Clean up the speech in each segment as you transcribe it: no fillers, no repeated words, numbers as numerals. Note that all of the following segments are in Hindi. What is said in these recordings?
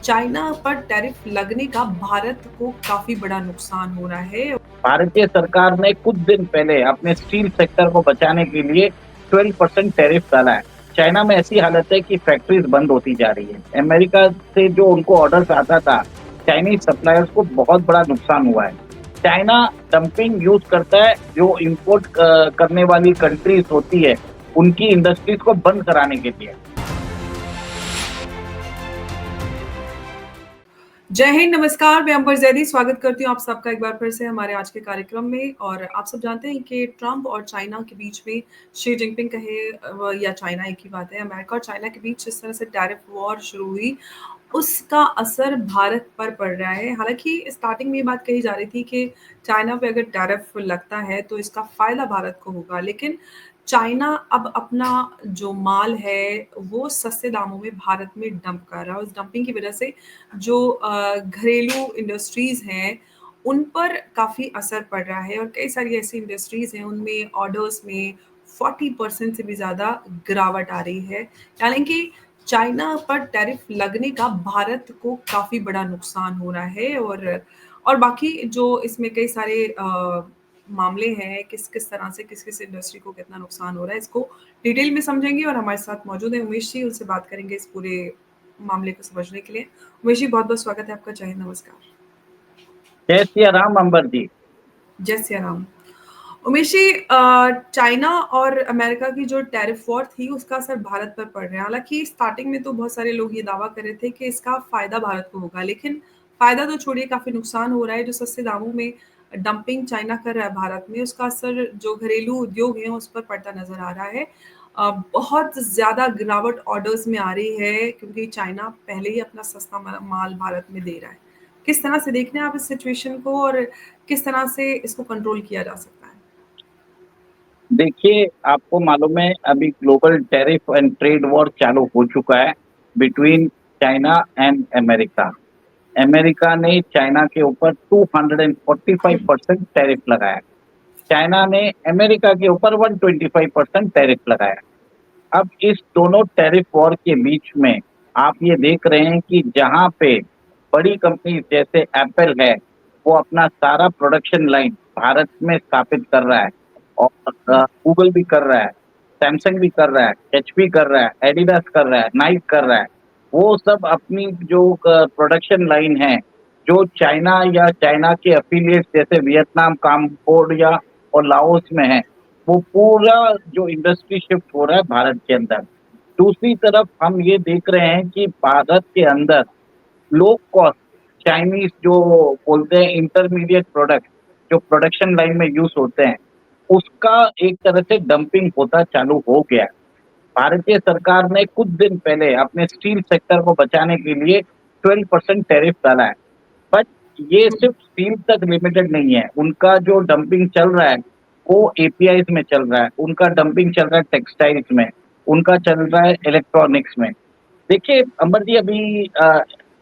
चाइना पर टैरिफ लगने का भारत को काफ़ी बड़ा नुकसान हो रहा है। भारतीय सरकार ने कुछ दिन पहले अपने स्टील सेक्टर को बचाने के लिए 12% टैरिफ डाला है। चाइना में ऐसी हालत है कि फैक्ट्रीज बंद होती जा रही है। अमेरिका से जो उनको ऑर्डर्स आता था, चाइनीज सप्लायर्स को बहुत बड़ा नुकसान हुआ है। चाइना डंपिंग यूज करता है, जो इंपोर्ट करने वाली कंट्रीज होती है, उनकी इंडस्ट्रीज को बंद कराने के लिए। जय हिंद, नमस्कार, मैं अंबर ज़ैदी स्वागत करती हूँ आप सबका एक बार फिर से हमारे आज के कार्यक्रम में। और आप सब जानते हैं कि ट्रंप और चाइना के बीच में शी जिनपिंग कहे या चाइना एक ही बात है, अमेरिका और चाइना के बीच जिस तरह से टैरिफ वॉर शुरू हुई, उसका असर भारत पर पड़ रहा है। हालाँकि स्टार्टिंग में ये बात कही जा रही थी कि चाइना पे अगर टैरिफ लगता है तो इसका फ़ायदा भारत को होगा, लेकिन चाइना अब अपना जो माल है, वो सस्ते दामों में भारत में डंप कर रहा है और उस डंपिंग की वज़ह से जो घरेलू इंडस्ट्रीज़ हैं, उन पर काफ़ी असर पड़ रहा है और कई सारी ऐसी इंडस्ट्रीज़ हैं, उनमें ऑर्डर्स में 40% से भी ज़्यादा गिरावट आ रही है। यानी कि चाइना पर टैरिफ लगने का भारत को काफ़ी बड़ा नुकसान हो रहा है। और बाकी जो इसमें कई सारे मामले हैं, किस-किस तरह से किस-किस इंडस्ट्री को कितना नुकसान हो रहा है, इसको डिटेल में समझेंगे और हमारे साथ मौजूद हैं उमेश जी, उनसे बात करेंगे इस पूरे मामले को समझने के लिए। उमेश जी, बहुत-बहुत स्वागत है आपका। जय हिंद, नमस्कार। जय सिया राम अंबर जी। जय सिया राम। उमेश जी, चाइना और अमेरिका की जो टैरिफ वॉर थी, उसका असर भारत पर पड़ रहा है। हालाँकि स्टार्टिंग में तो बहुत सारे लोग ये दावा कर रहे थे कि इसका फ़ायदा भारत को होगा, लेकिन फ़ायदा तो छोड़िए, काफ़ी नुकसान हो रहा है। जो सस्ते दामों में डंपिंग चाइना कर रहा है भारत में, उसका असर जो घरेलू उद्योग हैं, उस पर पड़ता नज़र आ रहा है। बहुत ज़्यादा गिरावट ऑर्डर्स में आ रही है क्योंकि चाइना पहले ही अपना सस्ता माल भारत में दे रहा है। किस तरह से देख रहे हैं आप इस सिचुएशन को और किस तरह से इसको कंट्रोल किया जा सकता है? देखिए, आपको मालूम है अभी global tariff and trade war चालू हो चुका है between China and America. America ने चाइना के ऊपर 245% टैरिफ लगाया। चाइना ने अमेरिका के ऊपर 125% टैरिफ लगाया। अब इस दोनों टैरिफ वॉर के बीच में आप ये देख रहे हैं कि जहाँ पे बड़ी कंपनी जैसे एप्पल है, वो अपना सारा प्रोडक्शन लाइन भारत में स्थापित कर रहा है और गूगल भी कर रहा है, सैमसंग भी कर रहा है, एचपी कर रहा है, एडिडास कर रहा है, नाइक कर रहा है। वो सब अपनी जो प्रोडक्शन लाइन है, जो चाइना या चाइना के एफिलिएट्स जैसे वियतनाम, काम्बोडिया और लाओस में है, वो पूरा जो इंडस्ट्री शिफ्ट हो रहा है भारत के अंदर। दूसरी तरफ हम ये देख रहे हैं कि भारत के अंदर लो कॉस्ट चाइनीज जो बोलते हैं इंटरमीडिएट प्रोडक्ट, जो प्रोडक्शन लाइन में यूज होते हैं, उसका एक तरह से डंपिंग होता चालू हो गया है। भारतीय सरकार ने कुछ दिन पहले अपने स्टील सेक्टर को बचाने के लिए 12% टैरिफ डाला है। बट ये हुँ, सिर्फ स्टील तक लिमिटेड नहीं है। उनका जो डंपिंग चल रहा है, वो एपीआईज में चल रहा है, उनका डंपिंग चल रहा है टेक्सटाइल्स में, उनका चल रहा है इलेक्ट्रॉनिक्स में। देखिए अंबर जी,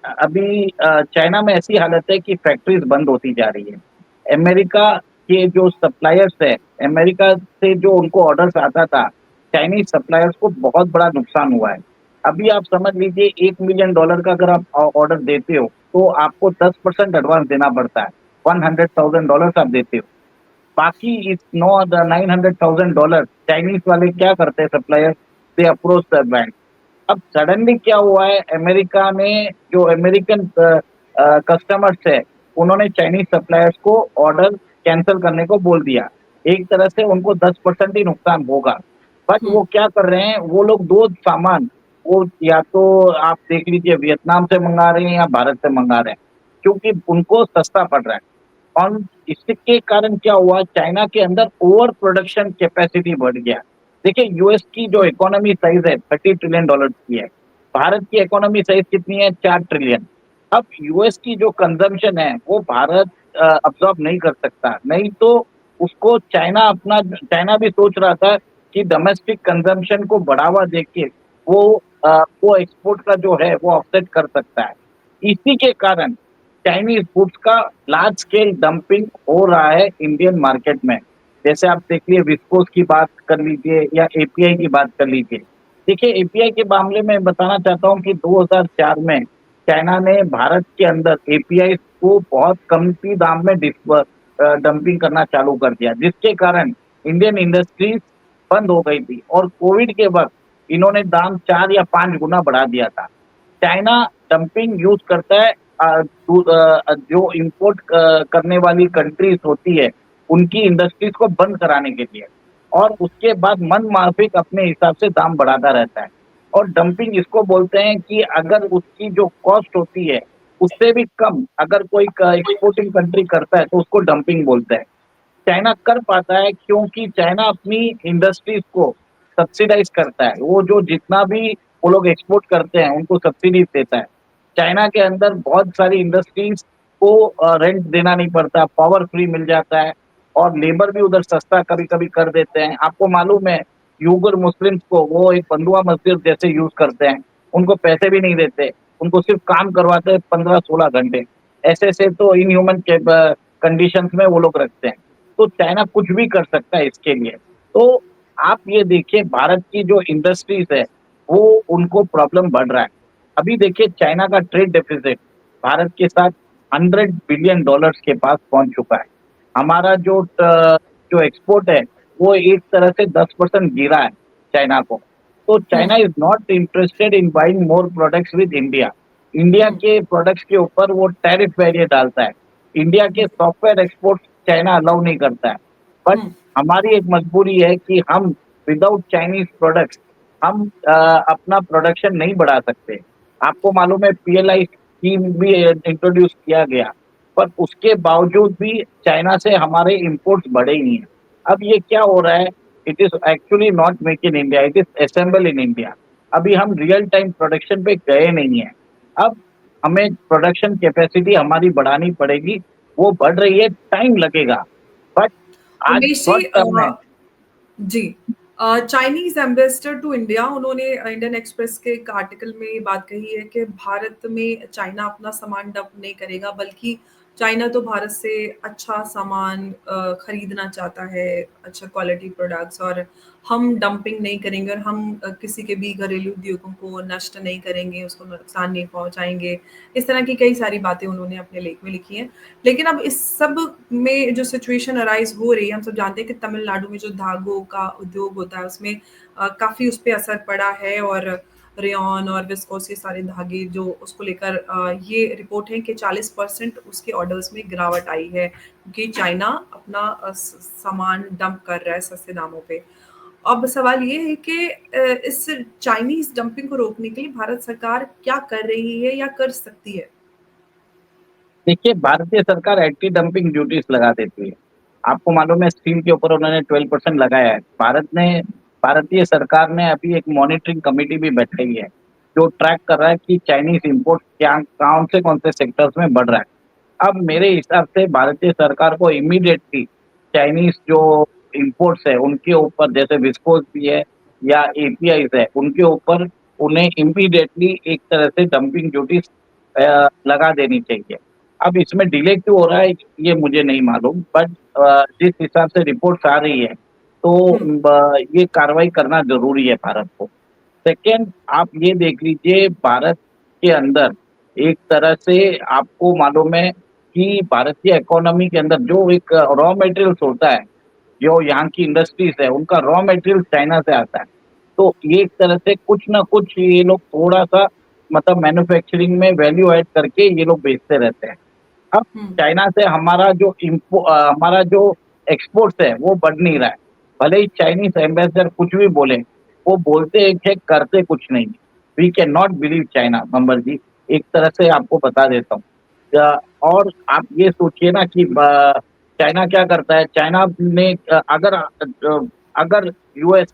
अभी चाइना में ऐसी हालत है कि फैक्ट्रीज बंद होती जा रही है। अमेरिका के जो सप्लायर्स है, अमेरिका से जो उनको ऑर्डर्स आता था, चाइनीज सप्लायर्स को बहुत बड़ा नुकसान हुआ है। अभी आप समझ लीजिए $1 मिलियन का अगर आप ऑर्डर देते हो, तो आपको 10% एडवांस देना पड़ता है। $100,000 आप देते हो। बाकी इस 900,000 चाइनीज वाले क्या करते हैं supplier, they approach the bank. अब सडनली क्या हुआ है, अमेरिका ने जो अमेरिकन कस्टमर्स है, उन्होंने चाइनीज सप्लायर्स को ऑर्डर कैंसिल करने को बोल दिया। एक तरह से उनको 10% ही नुकसान होगा। बट हुँ। वो क्या कर रहे हैं, वो लोग दो सामान, वो या तो आप देख लीजिए वियतनाम से मंगा रहे हैं या भारत से मंगा रहे हैं, क्योंकि उनको सस्ता पड़ रहा है। और इसके कारण क्या हुआ, चाइना के अंदर ओवर प्रोडक्शन कैपेसिटी बढ़ गया। देखिए यूएस की जो इकोनॉमी साइज है $30 ट्रिलियन की है। भारत की इकोनॉमी साइज कितनी है, 4 ट्रिलियन। अब यूएस की जो कंजम्पशन है वो भारत अब्सॉर्ब नहीं कर सकता। नहीं तो उसको चाइना भी सोच रहा था कि डोमेस्टिक कंजम्पशन को बढ़ावा देके वो वो एक्सपोर्ट का जो है वो ऑफसेट कर सकता है। इसी के कारण चाइनीज फूड्स का लार्ज स्केल डंपिंग हो रहा है इंडियन मार्केट में। जैसे आप देखिए विस्कोस की बात कर लीजिए या एपीआई की बात कर लीजिए। देखिए एपीआई के मामले में बताना चाहता हूँ कि 2004 में चाइना ने भारत के अंदर एपीआई को बहुत कमती दाम में डंपिंग करना चालू कर दिया, जिसके कारण इंडियन इंडस्ट्रीज बंद हो गई थी और कोविड के वक्त इन्होंने दाम 4 या 5 गुना बढ़ा दिया था। चाइना डंपिंग यूज करता है जो इंपोर्ट करने वाली कंट्रीज होती है उनकी इंडस्ट्रीज को बंद कराने के लिए, और उसके बाद मन माफिक अपने हिसाब से दाम बढ़ाता रहता है। और डंपिंग इसको बोलते हैं कि अगर उसकी जो कॉस्ट होती है उससे भी कम अगर कोई एक्सपोर्टिंग कंट्री करता है तो उसको डंपिंग बोलते हैं। चाइना कर पाता है क्योंकि चाइना अपनी इंडस्ट्रीज को सब्सिडाइज करता है, वो जो जितना भी वो लोग एक्सपोर्ट करते हैं उनको सब्सिडीज देता है। चाइना के अंदर बहुत सारी इंडस्ट्रीज को रेंट देना नहीं पड़ता, पावर फ्री मिल जाता है, और लेबर भी उधर सस्ता कभी कभी कर देते हैं। आपको मालूम है यूगर मुस्लिम्स को वो एक बंधुआ मस्जिद जैसे यूज करते हैं, उनको पैसे भी नहीं देते, उनको सिर्फ काम करवाते हैं 15-16 घंटे। ऐसे ऐसे तो इनह्यूमन कंडीशंस में वो लोग रखते हैं। तो चाइना कुछ भी कर सकता है इसके लिए। तो आप ये देखिए भारत की जो इंडस्ट्रीज है वो उनको प्रॉब्लम बढ़ रहा है। अभी देखिए चाइना का ट्रेड डेफिसिट भारत के साथ $100 बिलियन के पास पहुंच चुका है। हमारा जो एक्सपोर्ट है वो एक तरह से 10% गिरा है चाइना को। तो चाइना हुँ, is not interested in buying more products with India. India हुँ, के प्रोडक्ट्स के ऊपर वो टैरिफ बैरियर डालता है। इंडिया के जी, सॉफ्टवेयर एक्सपोर्ट चाइना अलाउ नहीं करता है। बट हुँ, हमारी एक मजबूरी है कि हम विदाउट चाइनीज प्रोडक्ट्स हम अपना प्रोडक्शन नहीं बढ़ा सकते। आपको मालूम है पीएलआई स्कीम भी इंट्रोड्यूस किया गया, पर उसके बावजूद भी चाइना से हमारे इंपोर्ट्स बढ़े ही हैं। अब ये क्या हो रहा है, it is actually not make in India, it is assemble in India. अभी हम रियल टाइम प्रोडक्शन पे गए नहीं है। अब हमें प्रोडक्शन कैपेसिटी हमारी बढ़ानी पड़ेगी, वो बढ़ रही है, टाइम लगेगा, बट आज उमेश जी शॉर्ट टर्म में। जी चाइनीज एम्बेसडर टू इंडिया उन्होंने इंडियन एक्सप्रेस के एक आर्टिकल में ये बात कही है कि भारत में चाइना अपना सामान डंप नहीं करेगा बल्कि चाइना तो भारत से अच्छा सामान खरीदना चाहता है अच्छा क्वालिटी प्रोडक्ट्स और हम डंपिंग नहीं करेंगे और हम किसी के भी घरेलू उद्योगों को नष्ट नहीं करेंगे उसको नुकसान नहीं पहुंचाएंगे इस तरह की कई सारी बातें उन्होंने अपने लेख में लिखी हैं लेकिन अब इस सब में जो सिचुएशन अराइज हो रही है हम सब जानते हैं कि तमिलनाडु में जो धागों का उद्योग होता है उसमें काफ़ी उस पे असर पड़ा है और रेयॉन और विस्कोस ये सारे धागे जो उसको लेकर ये रिपोर्ट है कि 40% उसके ऑर्डर्स में गिरावट आई है क्योंकि चाइना अपना सामान डंप कर रहा है सस्ते दामों पे अब सवाल ये है कि इस चाइनीज डंपिंग को रोकने के लिए भारत सरकार क्या कर रही है या कर सकती है? देखिए भारतीय सरकार एंटी डंपिंग ड्यूटीज लगा देती है। आपको मालूम है स्टील के ऊपर उन्होंने 12% लगाया है। भारतीय सरकार ने अभी एक मॉनिटरिंग कमेटी भी बैठाई है जो ट्रैक कर रहा है कि चाइनीज इंपोर्ट क्या कौन से सेक्टर्स में बढ़ रहा है। अब मेरे हिसाब से भारतीय सरकार को इमीडिएटली चाइनीज जो इंपोर्ट्स है उनके ऊपर, जैसे विस्कोस भी है या एपीआई है, उनके ऊपर उन्हें इमीडिएटली एक तरह से डंपिंग ड्यूटीज लगा देनी चाहिए। अब इसमें डिले क्यों हो रहा है ये मुझे नहीं मालूम, बट जिस हिसाब से रिपोर्ट्स आ रही है तो हुँ, ये कार्रवाई करना जरूरी है भारत को। सेकेंड, आप ये देख लीजिए भारत के अंदर एक तरह से आपको मालूम है कि भारतीय इकोनॉमी के अंदर जो एक रॉ मटेरियल्स होता है, जो यहाँ की इंडस्ट्रीज है उनका रॉ मटेरियल चाइना से आता है। तो ये एक तरह से कुछ ना कुछ ये लोग थोड़ा सा मतलब मैन्युफैक्चरिंग में वैल्यू ऐड करके ये लोग बेचते रहते हैं। अब हुँ, चाइना से हमारा जो एक्सपोर्ट्स है वो बढ़ नहीं रहा है। भले ही चाइनीज एम्बेसडर कुछ भी बोले, वो बोलते एक है करते कुछ नहीं। We can not believe China बंबर जी, एक तरह से आपको बता देता हूँ। और आप ये सोचिए ना कि चाइना क्या करता है। चाइना ने अगर यूएस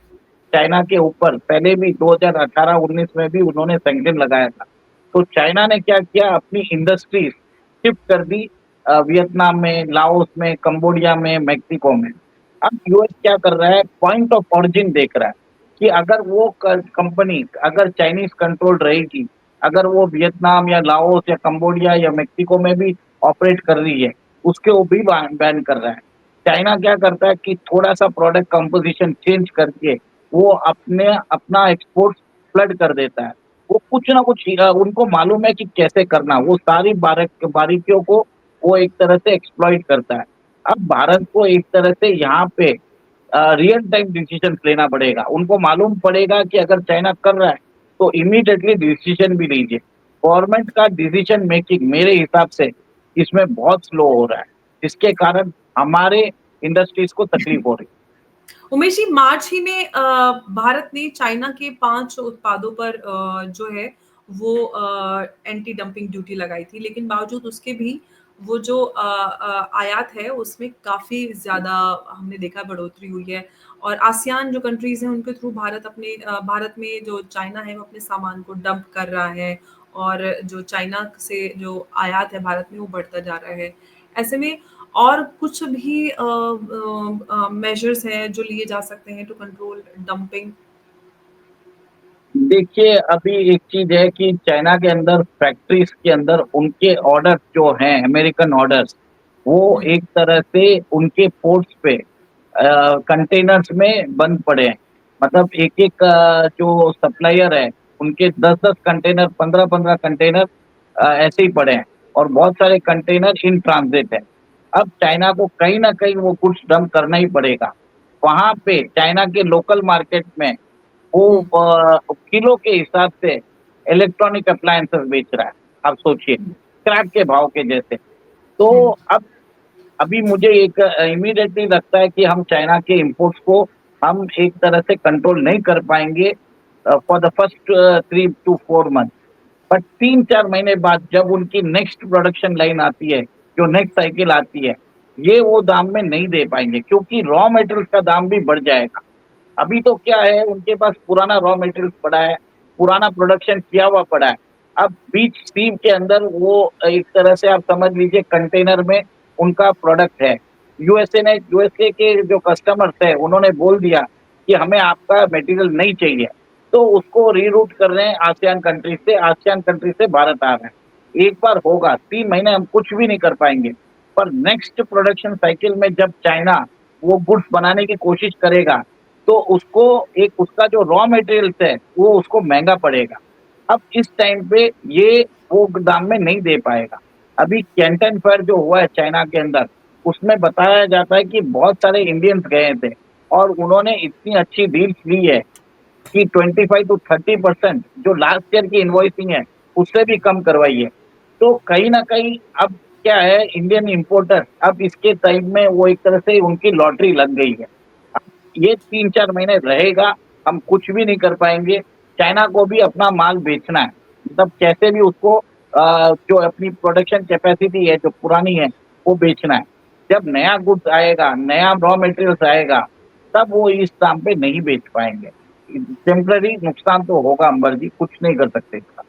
चाइना के ऊपर पहले भी 2018-19 में भी उन्होंने सैंक्शन लगाया था, तो चाइना ने क्या किया, अपनी इंडस्ट्रीज शिफ्ट कर दी वियतनाम में, लाओस में, कंबोडिया में, मेक्सिको में। अब यूएस क्या कर रहा है, पॉइंट ऑफ ऑरिजिन देख रहा है कि अगर वो कंपनी अगर चाइनीज कंट्रोल रहेगी, अगर वो वियतनाम या लाओस या कंबोडिया या मेक्सिको में भी ऑपरेट कर रही है, उसके वो भी बैन कर रहा है। चाइना क्या करता है कि थोड़ा सा प्रोडक्ट कंपोजिशन चेंज करके वो अपना एक्सपोर्ट फ्लड कर देता है। वो कुछ ना कुछ उनको मालूम है कि कैसे करना, वो सारी बारीकियों को वो एक तरह से एक्सप्लॉइट करता है। अब भारत को एक तरह से यहाँ पे रियल टाइम डिसीजन लेना पड़ेगा। उनको मालूम पड़ेगा कि अगर चाइना कर रहा है तो इमीडिएटली डिसीजन भी लीजिए। गवर्नमेंट का डिसीजन मेकिंग मेरे हिसाब से इसमें बहुत स्लो हो रहा है, जिसके कारण हमारे इंडस्ट्रीज को तकलीफ हो रही है। उमेश जी, मार्च ही में भारत ने चाइना के 5 उत्पादों पर जो है वो एंटी डंपिंग ड्यूटी लगाई थी, लेकिन बावजूद उसके भी वो जो आयात है उसमें काफ़ी ज़्यादा हमने देखा बढ़ोतरी हुई है। और आसियान जो कंट्रीज़ हैं उनके थ्रू भारत में जो चाइना है वो अपने सामान को डंप कर रहा है, और जो चाइना से जो आयात है भारत में वो बढ़ता जा रहा है। ऐसे में और कुछ भी मेजर्स हैं जो लिए जा सकते हैं टू कंट्रोल डंपिंग? देखिए, अभी एक चीज है कि चाइना के अंदर फैक्ट्रीज के अंदर उनके ऑर्डर्स जो हैं, अमेरिकन ऑर्डर्स, वो हुँ, एक तरह से उनके पोर्ट्स पे कंटेनर्स में बंद पड़े हैं। मतलब एक-एक जो सप्लायर है, उनके 10-10 कंटेनर, 15-15 कंटेनर ऐसे ही पड़े हैं, और बहुत सारे कंटेनर इन ट्रांजिट है। अब चाइना को कहीं न कहीं वो गुड्स डंप करना ही पड़ेगा। वहाँ पे चाइना के लोकल मार्केट में वो हुँ, किलो के हिसाब से इलेक्ट्रॉनिक अप्लायंसेस बेच रहा है। आप सोचिए, हुँ, स्क्रैप के भाव के जैसे। तो हुँ, अब अभी मुझे एक इमीडिएटली लगता है कि हम चाइना के इंपोर्ट्स को हम एक तरह से कंट्रोल नहीं कर पाएँगे for the first 3 to 4 month. But 3-4 महीने बाद जब उनकी नेक्स्ट प्रोडक्शन लाइन आती है, जो नेक्स्ट साइकिल आती है, ये वो दाम में नहीं दे पाएँगे, क्योंकि रॉ मटेरियल्स का दाम भी बढ़ जाएगा। अभी तो क्या है, उनके पास पुराना रॉ मटेरियल पड़ा है, पुराना प्रोडक्शन किया हुआ पड़ा है। अब बीच स्ट्रीम के अंदर वो एक तरह से आप समझ लीजिए कंटेनर में उनका प्रोडक्ट है। यूएसए के जो कस्टमर्स हैं, उन्होंने बोल दिया कि हमें आपका मटेरियल नहीं चाहिए। तो उसको रीरूट कर रहे हैं आसियान कंट्री से भारत आ रहे हैं। एक बार होगा, 3 महीने हम कुछ भी नहीं कर पाएँगे। पर नेक्स्ट प्रोडक्शन साइकिल में जब चाइना वो गुड्स बनाने की कोशिश करेगा, तो उसको एक उसका जो रॉ मटेरियल्स है, वो उसको महँगा पड़ेगा। अब इस टाइम पे ये वो दाम में नहीं दे पाएगा। अभी कैंटन फेयर जो हुआ है चाइना के अंदर, उसमें बताया जाता है कि बहुत सारे इंडियंस गए थे, और उन्होंने इतनी अच्छी डील्स ली है कि 25 टू 30% जो लास्ट ईयर की इनवॉइसिंग है, उससे भी कम करवाई है। तो कहीं न कहीं अब क्या है, इंडियन इम्पोर्टर अब इसके टाइम में वो एक तरह से उनकी लॉटरी लग गई है। ये 3-4 महीने रहेगा, हम कुछ भी नहीं कर पाएँगे। चाइना को भी अपना माल बेचना है, मतलब कैसे भी उसको जो अपनी प्रोडक्शन कैपेसिटी है, जो पुरानी है, वो बेचना है। जब नया गुड्स आएगा, नया रॉ मटेरियल्स आएगा, तब वो इस दाम पे नहीं बेच पाएँगे। टेम्परेरी नुकसान तो होगा अंबर जी, कुछ नहीं कर सकते इसका।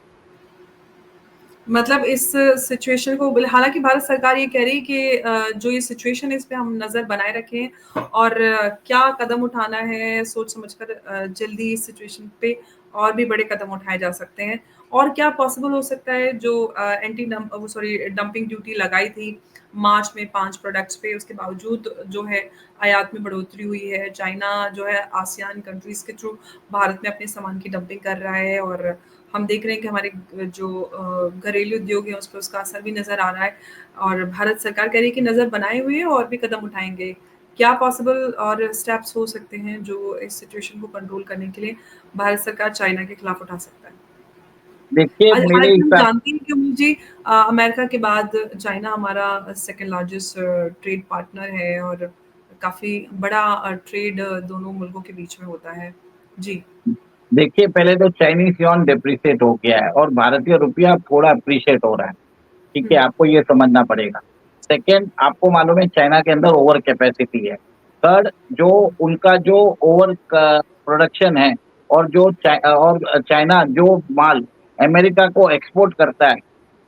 मतलब इस सिचुएशन को हालाँकि भारत सरकार ये कह रही है कि जो ये सिचुएशन है इस पे हम नज़र बनाए रखें, और क्या कदम उठाना है सोच समझ कर जल्दी इस सिचुएशन पे और भी बड़े कदम उठाए जा सकते हैं। और क्या पॉसिबल हो सकता है जो एंटी डंप वो सॉरी डंपिंग ड्यूटी लगाई थी मार्च में 5 प्रोडक्ट्स पे, उसके बावजूद जो है आयात में बढ़ोतरी हुई है। चाइना जो है आसियान कंट्रीज़ के थ्रू भारत में अपने सामान की डंपिंग कर रहा है, और हम देख रहे हैं कि हमारे जो घरेलू उद्योग है उस पे उसका असर भी नज़र आ रहा है, और भारत सरकार कह रही है कि नज़र बनाए हुए है और भी कदम उठाएँगे। क्या पॉसिबल और स्टेप्स हो सकते हैं जो इस सिचुएशन को कंट्रोल करने के लिए भारत सरकार चाइना के खिलाफ उठा सकता है? देखिए, मेरे हालाँकि हम हिसाब जानते हैं कि मुझे अमेरिका के बाद चाइना हमारा सेकंड लार्जेस्ट ट्रेड पार्टनर है, और काफ़ी बड़ा ट्रेड दोनों मुल्कों के बीच में होता है। जी। देखिए, पहले तो चाइनीज़ युआन डेप्रिशिएट हो गया है और भारतीय रुपया थोड़ा एप्रिशिएट हो रहा है। ठीक है, हुँ, आपको ये समझना पड़ेगा। सेकंड, आपको मालूम है चाइना के अंदर ओवर कैपेसिटी है। थर्ड, जो उनका जो ओवर क प्रोडक्शन है, और चाइना जो माल अमेरिका को एक्सपोर्ट करता है,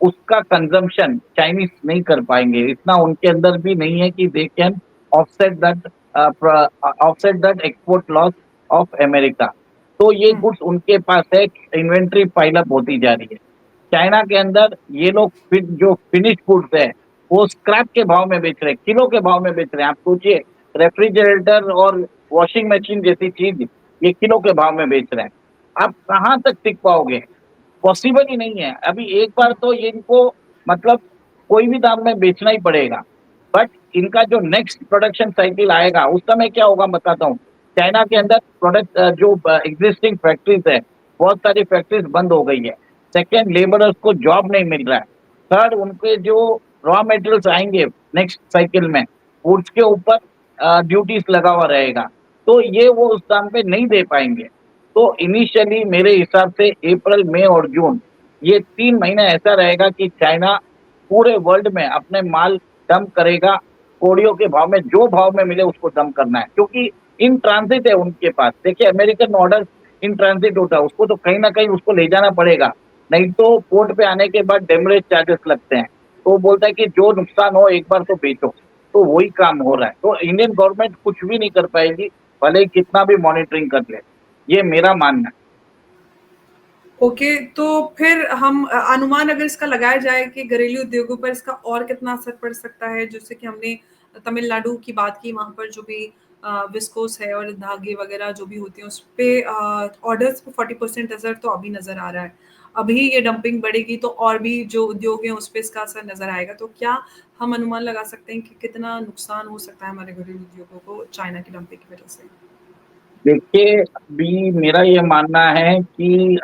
उसका कंज़म्पशन चाइनीज़ नहीं कर पाएँगे। इतना उनके अंदर भी नहीं है कि they can offset that offset that export loss of America. तो ये हुँ, गुड्स उनके पास है, इन्वेंटरी पाइल अप होती जा रही है। चाइना के अंदर ये लोग फिर जो फिनिश गुड्स है, वो स्क्रैप के भाव में बेच रहे हैं, किलो के भाव में बेच रहे हैं। आप सोचिए, रेफ्रिजरेटर और वॉशिंग मशीन जैसी चीज़ ये किलो के भाव में बेच रहे हैं। आप कहाँ तक टिक पाओगे? पॉसिबल ही नहीं है। अभी एक बार तो ये इनको मतलब कोई भी दाम में बेचना ही पड़ेगा। बट इनका जो नेक्स्ट प्रोडक्शन साइकिल आएगा उस समय क्या होगा बताता हूँ। चाइना के अंदर प्रोडक्ट जो एग्जिस्टिंग फैक्ट्रीज है, बहुत सारी फैक्ट्रीज बंद हो गई है। सेकेंड, लेबरर्स को जॉब नहीं मिल रहा है। थर्ड, उनके जो रॉ मटेरियल्स आएंगे नेक्स्ट साइकिल में, उसके ऊपर ड्यूटीज लगा हुआ रहेगा, तो ये वो उस दाम पे नहीं दे पाएंगे। तो इनिशियली मेरे हिसाब से अप्रैल, मई और जून, ये 3 महीने ऐसा रहेगा कि चाइना पूरे वर्ल्ड में अपने माल डंप करेगा। कोड़ियों के भाव में जो भाव में मिले उसको डंप करना है, क्योंकि इन ट्रांजिट है उनके पास। देखिए, अमेरिकन ऑर्डर इन ट्रांजिट होता है, उसको तो कहीं ना कहीं उसको ले जाना पड़ेगा, नहीं तो पोर्ट पे आने के बाद डेमरेज चार्जेस लगते हैं। तो वो बोलता है कि जो नुकसान हो एक बार तो बेचो। तो वही काम हो रहा है। तो इंडियन गवर्नमेंट कुछ भी नहीं कर पाएगी, भले ही कितना भी मॉनिटरिंग कर ले। ये मेरा मानना है। ओके, तो फिर हम अनुमान अगर इसका लगाया जाए कि घरेलू उद्योगों पर इसका और कितना असर पड़ सकता है, जैसे कि हमने तमिलनाडु की बात की, वहाँ पर जो भी विस्कोस है और धागे वगैरह जो भी होती हैं उस पे ऑर्डर्स पे 40% असर तो अभी नजर आ रहा है। अभी ये डंपिंग बढ़ेगी तो और भी जो उद्योग हैं उस पे इसका असर नजर आएगा। तो क्या हम अनुमान लगा सकते हैं कि कितना नुकसान हो सकता है हमारे घरेलू उद्योगों को चाइना की डंपिंग की वजह से? देखिए, अभी मेरा ये मानना है कि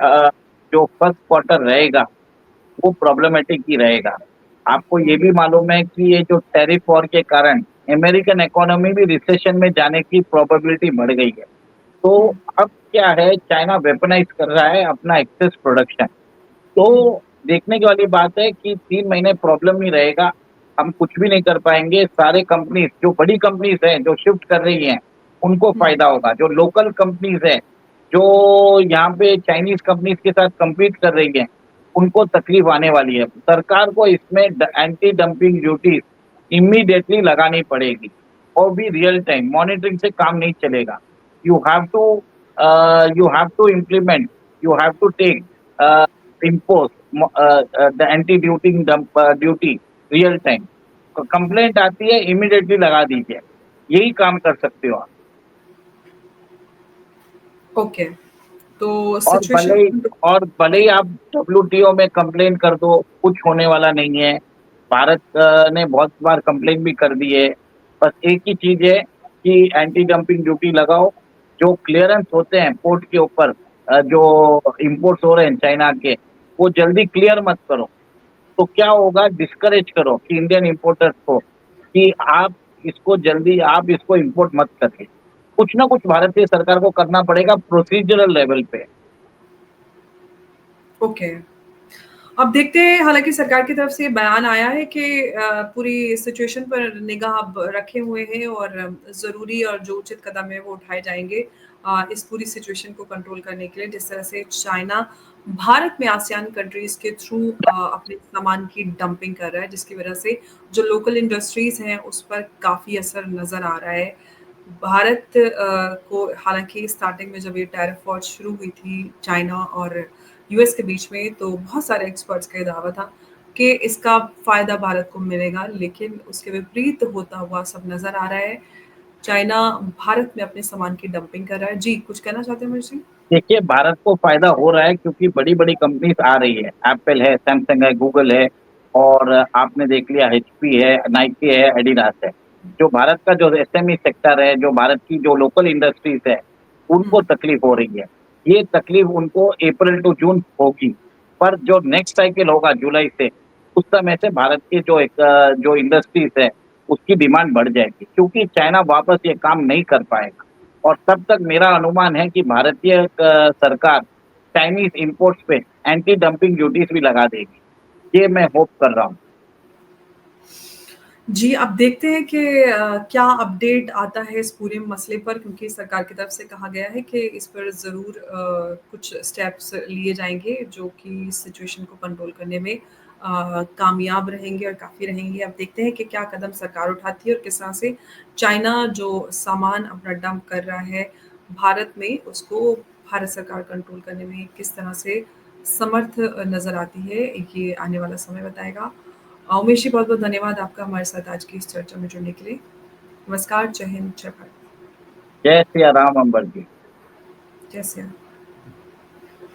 जो फर्स्ट क्वार्टर रहेगा वो प्रॉब्लमेटिक ही रहेगा। आपको ये भी मालूम है कि ये जो टैरिफ वॉर के कारण अमेरिकन इकोनॉमी भी रिसेशन में जाने की प्रोबेबिलिटी बढ़ गई है। तो हम्म। अब क्या है, चाइना वेपनाइज कर रहा है अपना एक्सेस प्रोडक्शन। तो हम्म। देखने की वाली बात है कि 3 महीने प्रॉब्लम ही रहेगा। हम कुछ भी नहीं कर पाएंगे। सारे कंपनीज, जो बड़ी कंपनीज हैं जो शिफ्ट कर रही हैं, उनको हम्म। फायदा होगा। जो लोकल कंपनीज है, जो यहाँ पे चाइनीज कंपनीज के साथ compete कर रही हैं, उनको तकलीफ आने वाली है। सरकार को इसमें एंटी डंपिंग ड्यूटी इमीडिएटली लगानी पड़ेगी, और भी रियल टाइम मॉनिटरिंग से काम नहीं चलेगा। You have to you have to implement, you have to take impose the anti duty real time. Complaint आती है, इमीडिएटली लगा दीजिए। यही काम कर सकते हो आप। ओके, तो और भले सिचुएशन। ही और भले ही आप WTO में कंप्लेन कर दो, कुछ होने वाला नहीं है। भारत ने बहुत बार कंप्लेन भी कर दी है। बस एक ही चीज है कि एंटी डंपिंग ड्यूटी लगाओ। जो क्लियरेंस होते हैं पोर्ट के ऊपर, जो इंपोर्ट्स हो रहे हैं चाइना के, वो जल्दी क्लियर मत करो। तो क्या होगा, डिस्करेज करो कि इंडियन इंपोर्टर्स को कि आप इसको इंपोर्ट मत करिए। कुछ ना कुछ भारतीय सरकार को करना पड़ेगा प्रोसीजरल लेवल पे। ओके, अब देखते हैं, हालांकि सरकार की तरफ से ये बयान आया है कि पूरी सिचुएशन पर निगाह अब रखे हुए हैं और ज़रूरी और जो उचित कदम है वो उठाए जाएंगे इस पूरी सिचुएशन को कंट्रोल करने के लिए। जिस तरह से चाइना भारत में आसियान कंट्रीज के थ्रू अपने सामान की डंपिंग कर रहा है, जिसकी वजह से जो लोकल इंडस्ट्रीज हैं उस पर काफ़ी असर नज़र आ रहा है। भारत को हालांकि स्टार्टिंग में जब ये टैरिफ वॉर शुरू हुई थी चाइना और यूएस के बीच में, तो बहुत सारे एक्सपर्ट्स का ये दावा था कि इसका फ़ायदा भारत को मिलेगा, लेकिन उसके विपरीत होता हुआ सब नज़र आ रहा है। चाइना भारत में अपने सामान की डंपिंग कर रहा है। जी, कुछ कहना चाहते हैं मुझे? देखिए, भारत को फायदा हो रहा है क्योंकि बड़ी बड़ी कंपनीज आ रही है। एप्पल है, सैमसंग है, गूगल है, और आपने देख लिया HP है, नाइकी है, एडिडास है। जो भारत का जो SME सेक्टर है, जो भारत की जो लोकल इंडस्ट्रीज है, उनको हुँ। तकलीफ हो रही है। ये तकलीफ उनको अप्रैल टू जून होगी। पर जो नेक्स्ट साइकिल होगा जुलाई से, उस समय से भारत के जो इंडस्ट्रीज है, उसकी डिमांड बढ़ जाएगी, क्योंकि चाइना वापस ये काम नहीं कर पाएगा। और तब तक मेरा अनुमान है कि भारतीय सरकार चाइनीज इंपोर्ट्स पे एंटी डंपिंग ड्यूटीज भी लगा देगी। ये मैं होप कर रहा हूँ। जी, अब देखते हैं कि क्या अपडेट आता है इस पूरे मसले पर, क्योंकि सरकार की तरफ से कहा गया है कि इस पर ज़रूर कुछ स्टेप्स लिए जाएँगे जो कि इस सिचुएशन को कंट्रोल करने में कामयाब रहेंगे और काफ़ी रहेंगे। अब देखते हैं कि क्या कदम सरकार उठाती है और किस तरह से चाइना जो सामान अपना डंप कर रहा है भारत में, उसको भारत सरकार कंट्रोल करने में किस तरह से समर्थ नज़र आती है, ये आने वाला समय बताएगा। उमेश जी, बहुत-बहुत धन्यवाद आपका हमारे साथ आज की इस चर्चा में जुड़ने के लिए। नमस्कार, जय हिंद, जय भारत। जय सिया राम, अंबर जी। जय सिया राम।